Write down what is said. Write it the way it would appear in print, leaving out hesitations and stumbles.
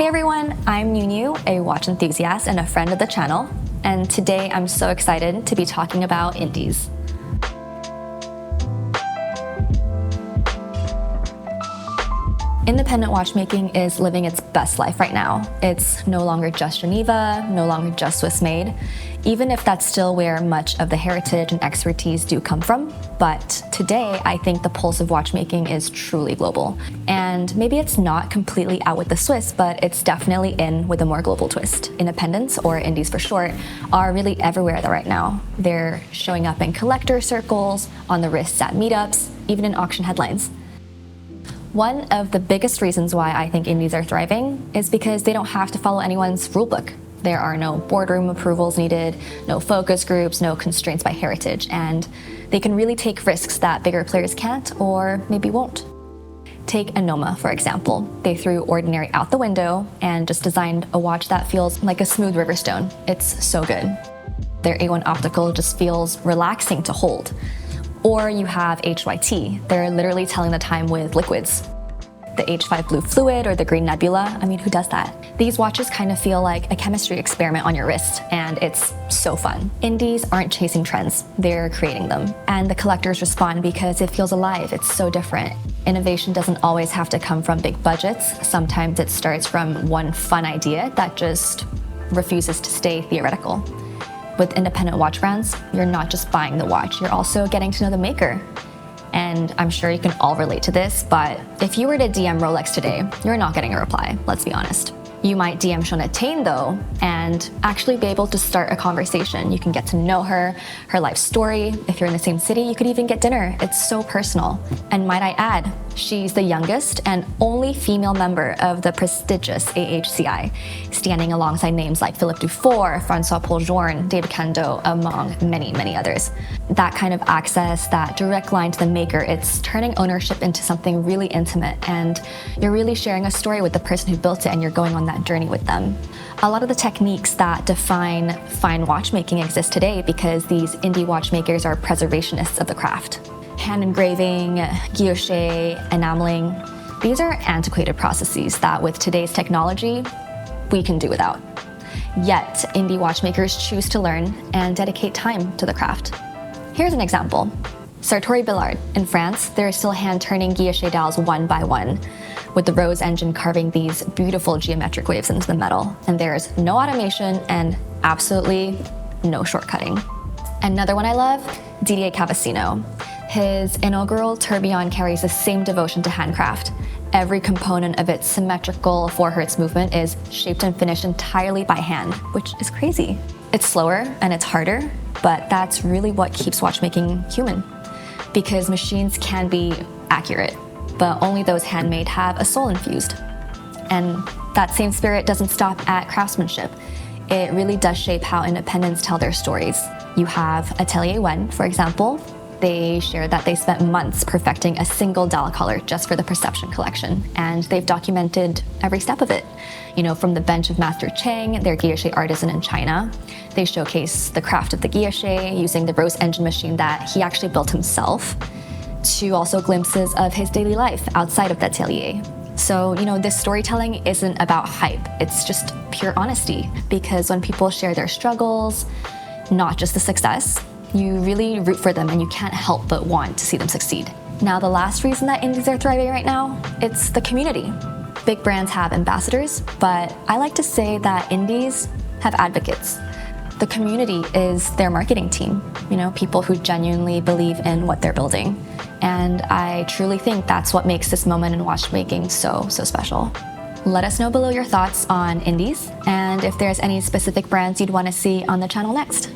Hey everyone, I'm Niu-Niu, a watch enthusiast and a friend of the channel, and today I'm so excited to be talking about indies. Independent watchmaking is living its best life right now. It's no longer just Geneva, no longer just Swiss made, even if that's still where much of the heritage and expertise do come from. But today, I think the pulse of watchmaking is truly global. And maybe it's not completely out with the Swiss, but it's definitely in with a more global twist. Independents, or indies for short, are really everywhere right now. They're showing up in collector circles, on the wrists at meetups, even in auction headlines. One of the biggest reasons why I think indies are thriving is because they don't have to follow anyone's rulebook. There are no boardroom approvals needed, no focus groups, no constraints by heritage, and they can really take risks that bigger players can't or maybe won't. Take Anoma, for example. They threw ordinary out the window and just designed a watch that feels like a smooth river stone. It's so good. Their A1 optical just feels relaxing to hold. Or you have HYT. They're literally telling the time with liquids. The H5 blue fluid or the green nebula, I mean, who does that? These watches kind of feel like a chemistry experiment on your wrist, and it's so fun. Indies aren't chasing trends, they're creating them. And the collectors respond because it feels alive, it's so different. Innovation doesn't always have to come from big budgets. Sometimes it starts from one fun idea that just refuses to stay theoretical. With independent watch brands, you're not just buying the watch, you're also getting to know the maker. And I'm sure you can all relate to this, but if you were to DM Rolex today, you're not getting a reply, let's be honest. You might DM Shonatane though, and actually be able to start a conversation. You can get to know her life story. If you're in the same city, you could even get dinner. It's so personal. And might I add, she's the youngest and only female member of the prestigious AHCI, standing alongside names like Philippe Dufour, Francois Paul-Journe, David Kando, among many, many others. That kind of access, that direct line to the maker, it's turning ownership into something really intimate, and you're really sharing a story with the person who built it, and you're going on that journey with them. A lot of the techniques that define fine watchmaking exist today because these indie watchmakers are preservationists of the craft. Hand engraving, guilloché, enameling, these are antiquated processes that with today's technology, we can do without. Yet, indie watchmakers choose to learn and dedicate time to the craft. Here's an example. Sartori Billard in France, they're still hand-turning guilloché dials one by one, with the Rose engine carving these beautiful geometric waves into the metal. And there's no automation and absolutely no shortcutting. Another one I love, Didier Cavassino. His inaugural tourbillon carries the same devotion to handcraft. Every component of its symmetrical 4 Hz movement is shaped and finished entirely by hand, which is crazy. It's slower and it's harder, but that's really what keeps watchmaking human. Because machines can be accurate, but only those handmade have a soul infused. And that same spirit doesn't stop at craftsmanship. It really does shape how independents tell their stories. You have Atelier Wen, for example. They shared that they spent months perfecting a single dial color just for the Perception collection, and they've documented every step of it. From the bench of Master Cheng, their guilloché artisan in China. They showcase the craft of the guilloché using the Rose engine machine that he actually built himself, to also glimpses of his daily life outside of the atelier. So, this storytelling isn't about hype, it's just pure honesty, because when people share their struggles, not just the success, you really root for them and you can't help but want to see them succeed. Now, the last reason that indies are thriving right now, it's the community. Big brands have ambassadors, but I like to say that indies have advocates. The community is their marketing team, people who genuinely believe in what they're building. And I truly think that's what makes this moment in watchmaking so special. Let us know below your thoughts on indies, and if there's any specific brands you'd want to see on the channel next.